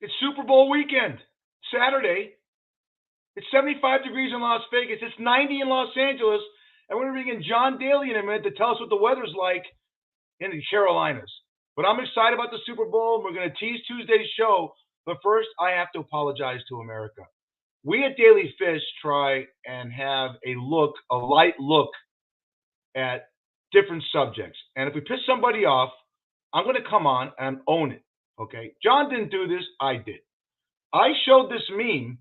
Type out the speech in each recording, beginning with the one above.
It's Super Bowl weekend, Saturday. It's 75 degrees in Las Vegas. It's 90 in Los Angeles. And we're going to bring in John Daly in a minute to tell us what the weather's like in the Carolinas. But I'm excited about the Super Bowl, and we're going to tease Tuesday's show. But first, I have to apologize to America. We at Daily Fish try and have a light look at different subjects. And if we piss somebody off, I'm going to come on and own it. Okay? John didn't do this. I did. I showed this meme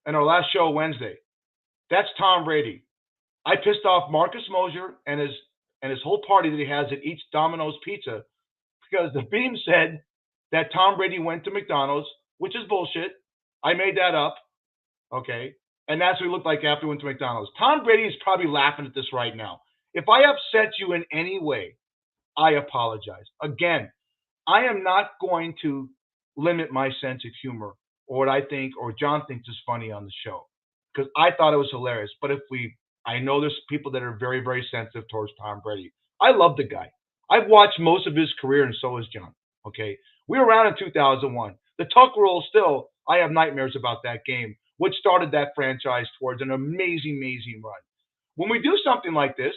in our last show Wednesday. That's Tom Brady. I pissed off Marcus Mosher and his whole party that he has that eats Domino's pizza because the meme said that Tom Brady went to McDonald's, which is bullshit. I made that up. Okay. And that's what he looked like after he went to McDonald's. Tom Brady is probably laughing at this right now. If I upset you in any way, I apologize. Again, I am not going to limit my sense of humor or what I think or John thinks is funny on the show because I thought it was hilarious. But I know there's people that are very, very sensitive towards Tom Brady. I love the guy. I've watched most of his career, and so has John. Okay, we were around in 2001. The Tuck Rule still. I have nightmares about that game, which started that franchise towards an amazing, amazing run. When we do something like this,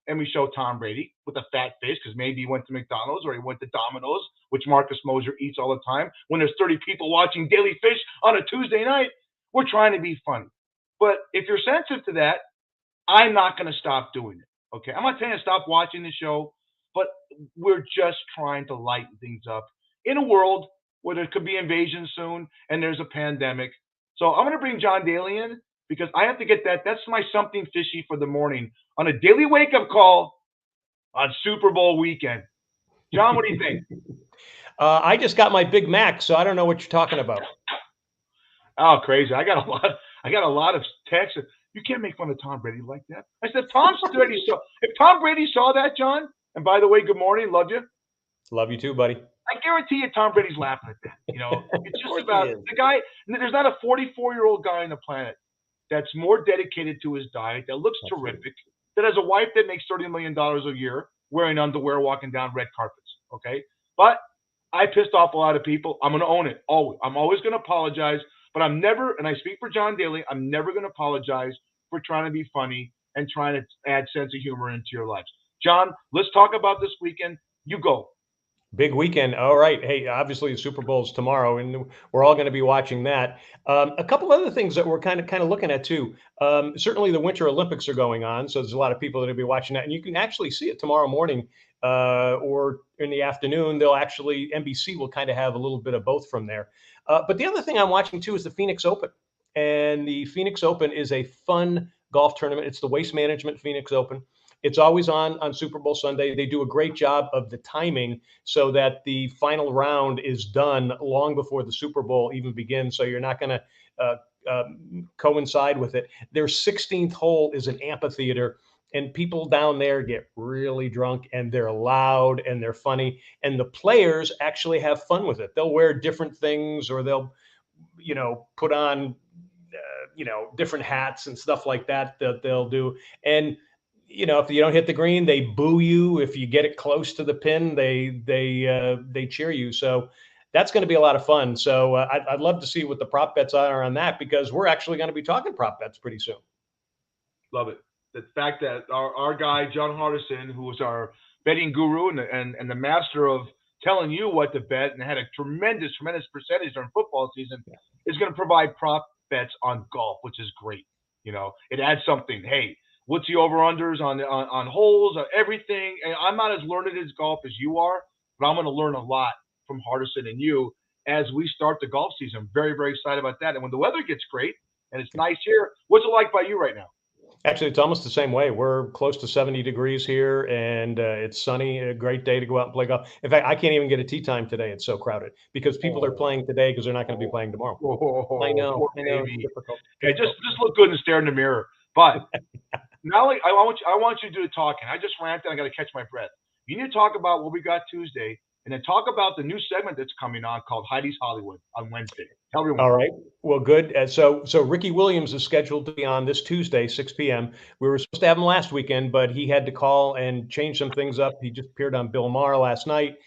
and we show Tom Brady with a fat face because maybe he went to McDonald's or he went to Domino's, which Marcus Mosher eats all the time. When there's 30 people watching Daily Fish on a Tuesday night, we're trying to be funny. But if you're sensitive to that, I'm not going to stop doing it. Okay. I'm not telling you to stop watching the show, but we're just trying to lighten things up in a world where there could be invasion soon and there's a pandemic. So I'm going to bring John Daly in because I have to get that. That's my something fishy for the morning on a daily wake up call on Super Bowl weekend. John, what do you think? I just got my Big Mac, so I don't know what you're talking about. Oh, crazy! I got a lot. I got a lot of texts. You can't make fun of Tom Brady like that. I said, Tom Brady saw. If Tom Brady saw that, John. And by the way, good morning, love you. Love you too, buddy. I guarantee you, Tom Brady's laughing at that. It's Of just course he about is. the guy. There's not a 44-year-old guy on the planet that's more dedicated to his diet, that looks Absolutely. terrific, that has a wife that makes $30 million a year wearing underwear, walking down red carpets. Okay, but I pissed off a lot of people. I'm going to own it. Always. I'm always going to apologize, but I'm never. And I speak for John Daly. I'm never going to apologize for trying to be funny and trying to add sense of humor into your lives. John, let's talk about this weekend. You go. Big weekend. All right. Hey, obviously the Super Bowl's tomorrow, and we're all going to be watching that. A couple other things that we're kind of looking at too. Certainly, the Winter Olympics are going on, so there's a lot of people that will be watching that, and you can actually see it tomorrow morning or in the afternoon. They'll actually NBC will kind of have a little bit of both from there. But the other thing I'm watching too is the Phoenix Open, and the Phoenix Open is a fun golf tournament. It's the Waste Management Phoenix Open. It's always on Super Bowl Sunday. They do a great job of the timing so that the final round is done long before the Super Bowl even begins. So you're not going to uh, uh, coincide with it. Their 16th hole is an amphitheater, and people down there get really drunk, and they're loud and they're funny. And the players actually have fun with it. They'll wear different things, or they'll, put on, different hats and stuff like that that they'll do. And if you don't hit the green, they boo you. If you get it close to the pin, they cheer you. So that's going to be a lot of fun. So I'd love to see what the prop bets are on that because we're actually going to be talking prop bets pretty soon. Love it. The fact that our guy John Hardison, who was our betting guru and the master of telling you what to bet and had a tremendous percentage during football season, Yeah, is going to provide prop bets on golf, which is great. It adds something. Hey, what's the over unders on holes, on everything? And I'm not as learned as golf as you are, but I'm going to learn a lot from Hardison and you as we start the golf season. Very, very excited about that. And when the weather gets great and it's nice here, what's it like by you right now? actually, it's almost the same way. We're close to 70 degrees here, and it's sunny. A great day to go out and play golf. In fact, I can't even get a tee time today. It's so crowded because people are Oh, playing today because they're not going to be oh, playing tomorrow. I oh, know, poor I know, it's baby. difficult, Okay, just difficult. just look good and stare in the mirror. But now I want you to do the talking. I just ranted. I got to catch my breath. You need to talk about what we got Tuesday and then talk about the new segment that's coming on called Heidi's Hollywood on Wednesday. Tell everyone. All right. Well, good. So Ricky Williams is scheduled to be on this Tuesday, 6 p.m. We were supposed to have him last weekend, but he had to call and change some things up. He just appeared on Bill Maher last night.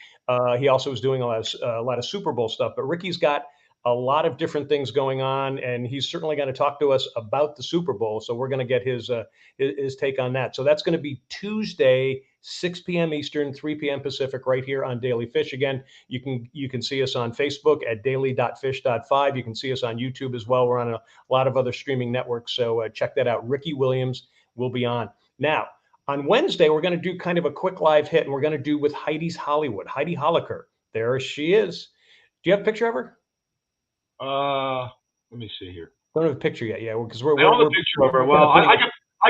He also was doing a lot of Super Bowl stuff. But Ricky's got a lot of different things going on, and he's certainly going to talk to us about the Super Bowl. So we're going to get his take on that. So that's going to be Tuesday, 6 p.m. Eastern, 3 p.m. Pacific, right here on Daily Fish. Again, you can see us on Facebook at daily.fish.5. You can see us on YouTube as well. We're on a lot of other streaming networks. So check that out. Ricky Williams will be on. Now, on Wednesday, we're going to do kind of a quick live hit, and we're going to do with Heidi's Hollywood. Heidi Holliker. There she is. Do you have a picture of her? Let me see here. Don't have a picture yet. Yeah, because I don't have a picture of her. Well, I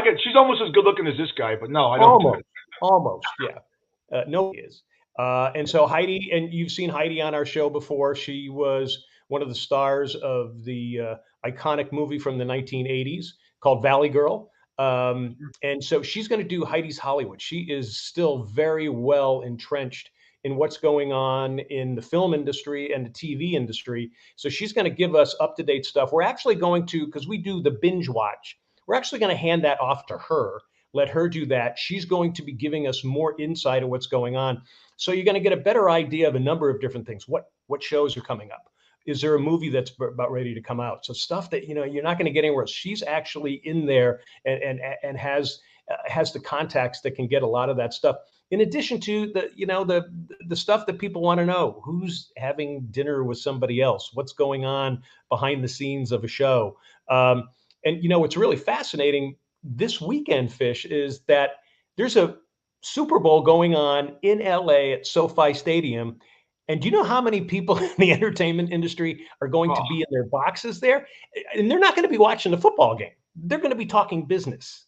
get. She's almost as good looking as this guy, but no, I don't. Almost. Yeah. No, he is. And so Heidi, and you've seen Heidi on our show before. She was one of the stars of the iconic movie from the 1980s called Valley Girl. And so she's going to do Heidi's Hollywood. She is still very well entrenched in what's going on in the film industry and the TV industry. So she's going to give us up-to-date stuff. We're actually going to, because we do the binge watch, we're actually going to hand that off to her, let her do that. She's going to be giving us more insight of what's going on. So you're going to get a better idea of a number of different things. What shows are coming up? Is there a movie that's about ready to come out? So stuff that, you're not going to get anywhere else. She's actually in there and has the contacts that can get a lot of that stuff. In addition to the stuff that people want to know, who's having dinner with somebody else, what's going on behind the scenes of a show. And what's really fascinating this weekend, Fish, is that there's a Super Bowl going on in LA at SoFi Stadium. And do you know how many people in the entertainment industry are going to be in their boxes there? And they're not going to be watching the football game. They're going to be talking business.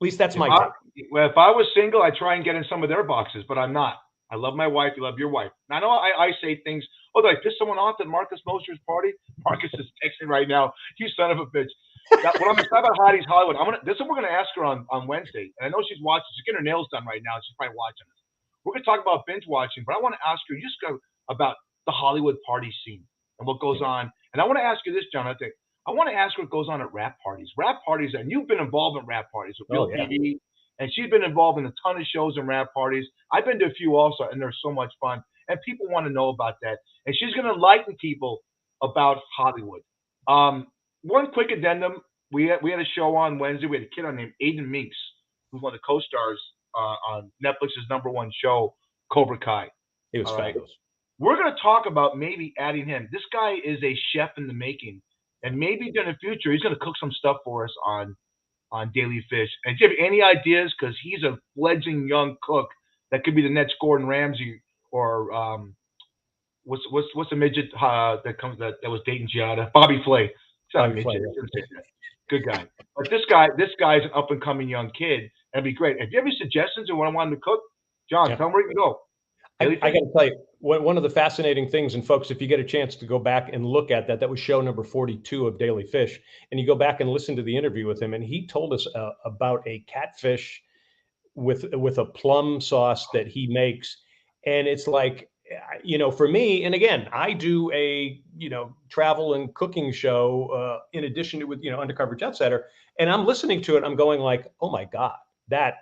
At least that's my take. Well, if I was single, I'd try and get in some of their boxes, but I'm not. I love my wife. You love your wife. And I know I say things. Oh, did I piss someone off at Marcus Mosher's party? Marcus is texting right now. You son of a bitch. What I'm going to talk about Heidi's Hollywood. This is what we're going to ask her on Wednesday. And I know she's watching. She's getting her nails done right now. She's probably watching us. We're going to talk about binge watching, but I want to ask her just about the Hollywood party scene and what goes on. And I want to ask you this, John. I want to ask her what goes on at rap parties. Rap parties, and you've been involved in rap parties with Real TV, and she's been involved in a ton of shows and rap parties. I've been to a few also, and they're so much fun. And people want to know about that. And she's going to enlighten people about Hollywood. One quick addendum. We had a show on Wednesday. We had a kid named Aiden Minks, who's one of the co-stars on Netflix's #1 show, Cobra Kai. He was fabulous. We're going to talk about maybe adding him. This guy is a chef in the making. And maybe in the future, he's going to cook some stuff for us on Daily Fish. And do you have any ideas? Because he's a fledgling young cook that could be the next Gordon Ramsay or what's the midget that was dating Giada? Bobby Flay. He's not a midget. Good guy. But this guy's an up and coming young kid. That'd be great. If you have any suggestions of what I want him to cook, John, tell him where you can go. I got to tell you, one of the fascinating things, and folks, if you get a chance to go back and look at that was show number 42 of Daily Fish, and you go back and listen to the interview with him, and he told us about a catfish with a plum sauce that he makes, and it's like, for me, and again, I do a travel and cooking show in addition to with Undercover Jet Setter, and I'm listening to it, I'm going like, oh my God, that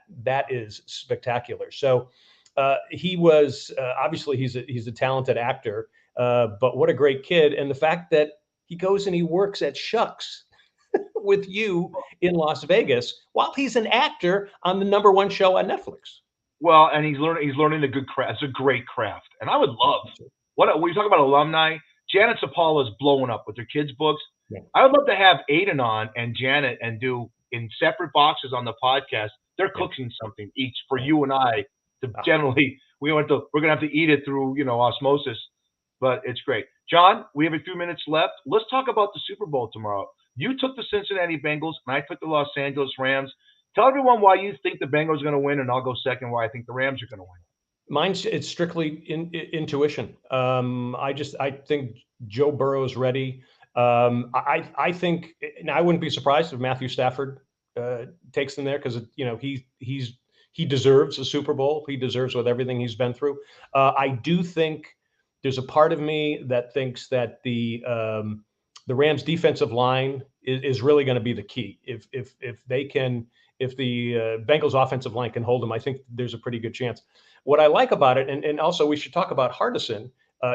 is spectacular. So. He was obviously he's a talented actor, but what a great kid! And the fact that he goes and he works at Shucks with you in Las Vegas while he's an actor on the #1 show on Netflix. Well, and he's learning a good craft. It's a great craft, and I would love when you talk about alumni. Janet Zapala is blowing up with her kids' books. Yeah. I would love to have Aiden on and Janet and do in separate boxes on the podcast. They're cooking something each for you and I. Generally, we're gonna have to eat it through osmosis, but it's great. John, we have a few minutes left. Let's talk about the Super Bowl tomorrow. You took the Cincinnati Bengals, and I took the Los Angeles Rams. Tell everyone why you think the Bengals are going to win, and I'll go second why I think the Rams are going to win. It's strictly intuition. I think Joe Burrow's ready. I think, and I wouldn't be surprised if Matthew Stafford takes them there because he's He deserves a Super Bowl. He deserves with everything he's been through. I do think there's a part of me that thinks that the Rams defensive line is really going to be the key. If they can, if the Bengals offensive line can hold them, I think there's a pretty good chance. What I like about it, and also we should talk about Hardison,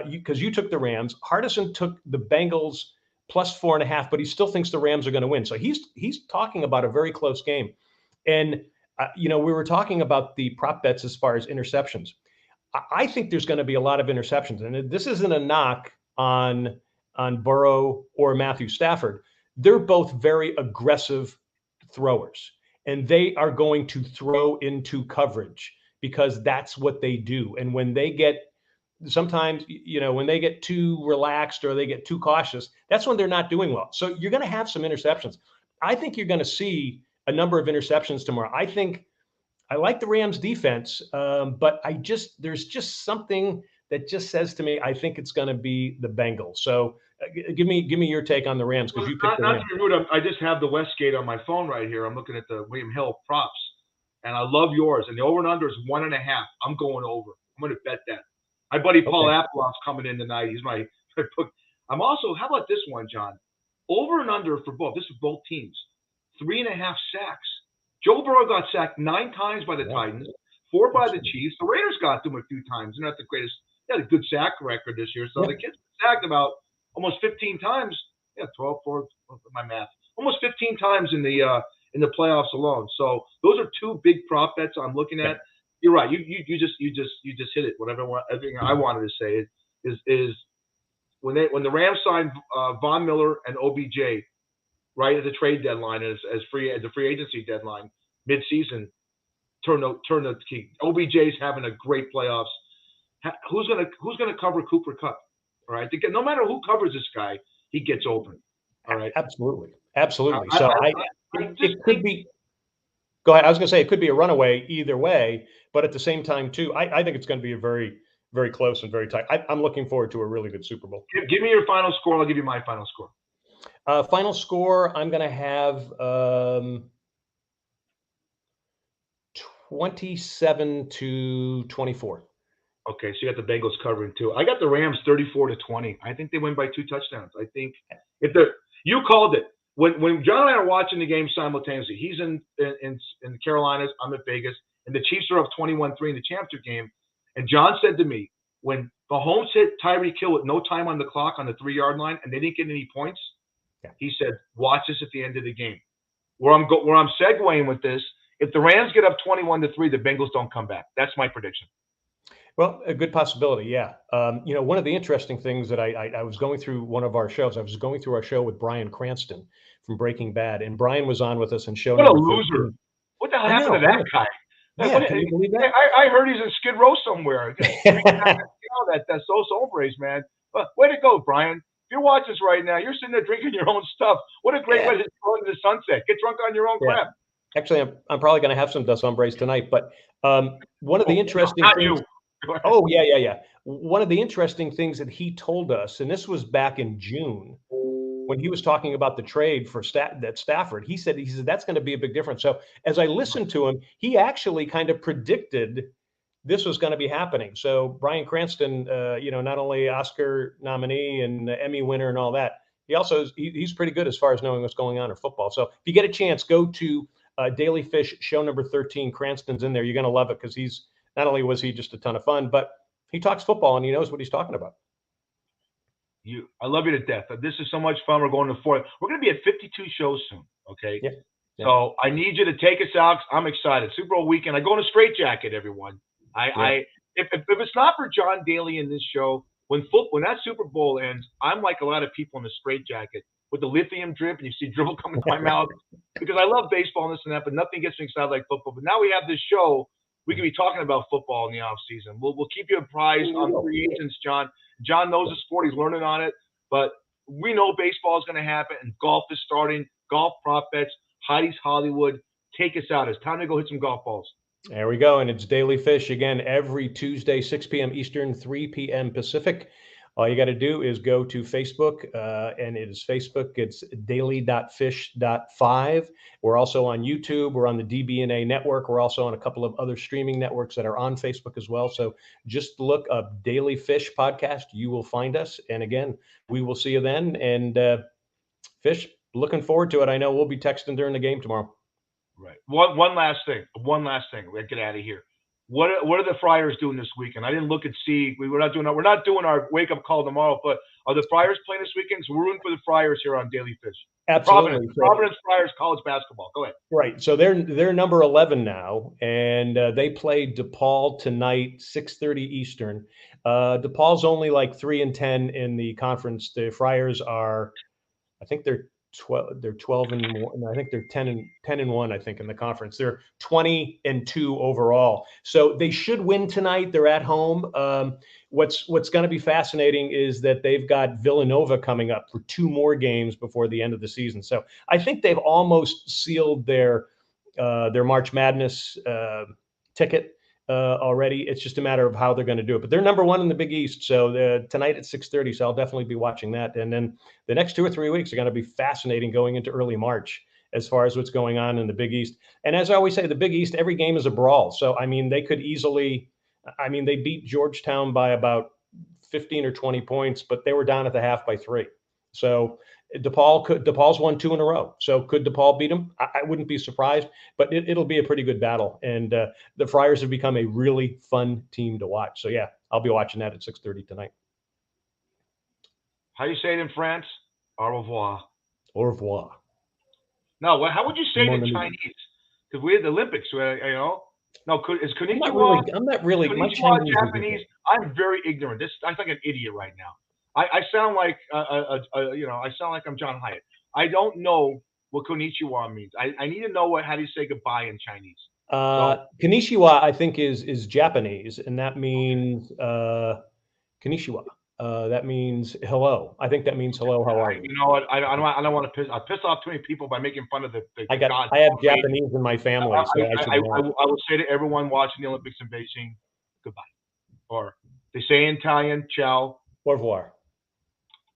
because you took the Rams. Hardison took the Bengals plus 4.5, but he still thinks the Rams are going to win. So he's talking about a very close game. And we were talking about the prop bets as far as interceptions. I think there's going to be a lot of interceptions, and this isn't a knock on Burrow or Matthew Stafford. They're both very aggressive throwers, and they are going to throw into coverage because that's what they do. And when they get sometimes, when they get too relaxed or they get too cautious, that's when they're not doing well. So you're going to have some interceptions. I think you're going to see a number of interceptions tomorrow. I like the Rams defense, but there's just something that just says to me, I think it's going to be the Bengals. So give me your take on the Rams, because you picked the Rams. Not to be rude, I just have the Westgate on my phone right here. I'm looking at the William Hill props, and I love yours. And the over and under is 1.5. I'm going over. I'm going to bet that. My buddy Paul Appeloff's coming in tonight. He's my book. I'm also. How about this one, John? Over and under for both. This is both teams. 3.5 sacks. Joe Burrow got sacked 9 times by the Titans, 4 by the Chiefs. The Raiders got them a few times. They're not the greatest. They had a good sack record this year. So the kids sacked about almost 15 times. 12, 4, my math. Almost 15 times in the playoffs alone. So those are 2 big prop bets I'm looking at. You're right. You just hit it. Everything I wanted to say is when the Rams signed Von Miller and OBJ right at the trade deadline as the free agency deadline mid-season, turn the key. OBJ's having a great playoffs. Who's gonna cover Cooper Kupp? All right, no matter who covers this guy, he gets open. All right, absolutely. So it could be. Go ahead. I was going to say it could be a runaway either way, but at the same time, too, I think it's going to be a very, very close and very tight. I'm looking forward to a really good Super Bowl. Give me your final score. I'll give you my final score. Final score, I'm going to have 27-24. Okay, so you got the Bengals covering too. I got the Rams 34-20. I think they win by 2 touchdowns. I think you called it. When John and I are watching the game simultaneously, he's in the Carolinas, I'm at Vegas, and the Chiefs are up 21-3 in the championship game. And John said to me, when Mahomes hit Tyreek Hill with no time on the clock on the 3-yard line and they didn't get any points, he said, watch this at the end of the game. Where I'm segueing with this, if the Rams get up 21-3, the Bengals don't come back. That's my prediction. Well, a good possibility, yeah. One of the interesting things that I was going through one of our shows. I was going through our show with Bryan Cranston from Breaking Bad, and Brian was on with us and showed. What a loser! 13. What the hell happened to that guy? Yeah, can you believe that? I heard he's in Skid Row somewhere. That Dos Hombres, man. But way to go, Brian. If you're watching this right now, you're sitting there drinking your own stuff. What a great way to go into the sunset. Get drunk on your own crap. Actually, I'm probably going to have some Dos Hombres tonight. But one of the interesting things. Oh, yeah. One of the interesting things that he told us, and this was back in June, when he was talking about the trade for Stafford, he said that's going to be a big difference. So as I listened to him, he actually kind of predicted this was going to be happening. So Bryan Cranston, not only Oscar nominee and Emmy winner and all that, he's pretty good as far as knowing what's going on in football. So if you get a chance, go to Daily Fish show number 13. Cranston's in there. You're going to love it because not only was he just a ton of fun, but he talks football and he knows what he's talking about. I love you to death. This is so much fun. We're going to 4. We're going to be at 52 shows soon. Okay. Yeah. So I need you to take us out. I'm excited. Super Bowl weekend. I go in a straitjacket, everyone. If it's not for John Daly in this show, when that Super Bowl ends, I'm like a lot of people in the straitjacket with the lithium drip, and you see dribble coming to my mouth because I love baseball and this and that, but nothing gets me excited like football. But now we have this show. We can be talking about football in the off season. We'll keep you apprised on free agents, John. John knows the sport. He's learning on it. But we know baseball is going to happen, and golf is starting. Golf prop bets, Heidi's Hollywood. Take us out. It's time to go hit some golf balls. There we go. And it's Daily Fish again every Tuesday, 6 p.m. Eastern, 3 p.m. Pacific All you got to do is go to Facebook, and it is Facebook. It's daily.fish.5. We're also on YouTube. We're on the DBNA network. We're also on a couple of other streaming networks that are on Facebook as well. So just look up Daily Fish Podcast. You will find us. And again, we will see you then. And Fish, looking forward to it. I know we'll be texting during the game tomorrow. Right. One last thing. One last thing. We'll get out of here. What are the Friars doing this weekend? I didn't look and see. We're not doing our wake up call tomorrow. But are the Friars playing this weekend? So we're rooting for the Friars here on Daily Fish. Absolutely. Providence Friars college basketball. Go ahead. Right. So they're number 11 now, and they play DePaul tonight, 6:30 Eastern. DePaul's only like 3-10 in the conference. The Friars are, I think they're 12. They're 12-1. I think they're 10-1. I think in the conference. They're 20-2 overall. So they should win tonight. They're at home. What's going to be fascinating is that they've got Villanova coming up for 2 more games before the end of the season. So I think they've almost sealed their March Madness ticket already. It's just a matter of how they're going to do it. But they're number 1 in the Big East. So tonight at 6:30. So I'll definitely be watching that. And then the next 2 or 3 weeks are going to be fascinating going into early March as far as what's going on in the Big East. And as I always say, the Big East, every game is a brawl. So, I mean, they could easily, they beat Georgetown by about 15 or 20 points, but they were down at the half by 3. So DePaul's won 2 in a row. So could DePaul beat them? I wouldn't be surprised, but it'll be a pretty good battle. And the Friars have become a really fun team to watch. So yeah, I'll be watching that at 6:30 tonight. How do you say it in France? Au revoir. Au revoir. No, how would you say it in Chinese? Because we had the Olympics, No, is konnichiwa? I'm not really. My Chinese Japanese. I'm very ignorant. I sound like an idiot right now. I sound like I sound like I'm John Hyatt. I don't know what konnichiwa means. I need to know how do you say goodbye in Chinese. Konnichiwa, I think is Japanese, and that means konnichiwa. That means hello. I think that means hello. How are you? You know what? I don't want to I piss off too many people by making fun of the I have Japanese in my family, so I will say to everyone watching the Olympics in Beijing, goodbye. Or they say in Italian, ciao. Au revoir.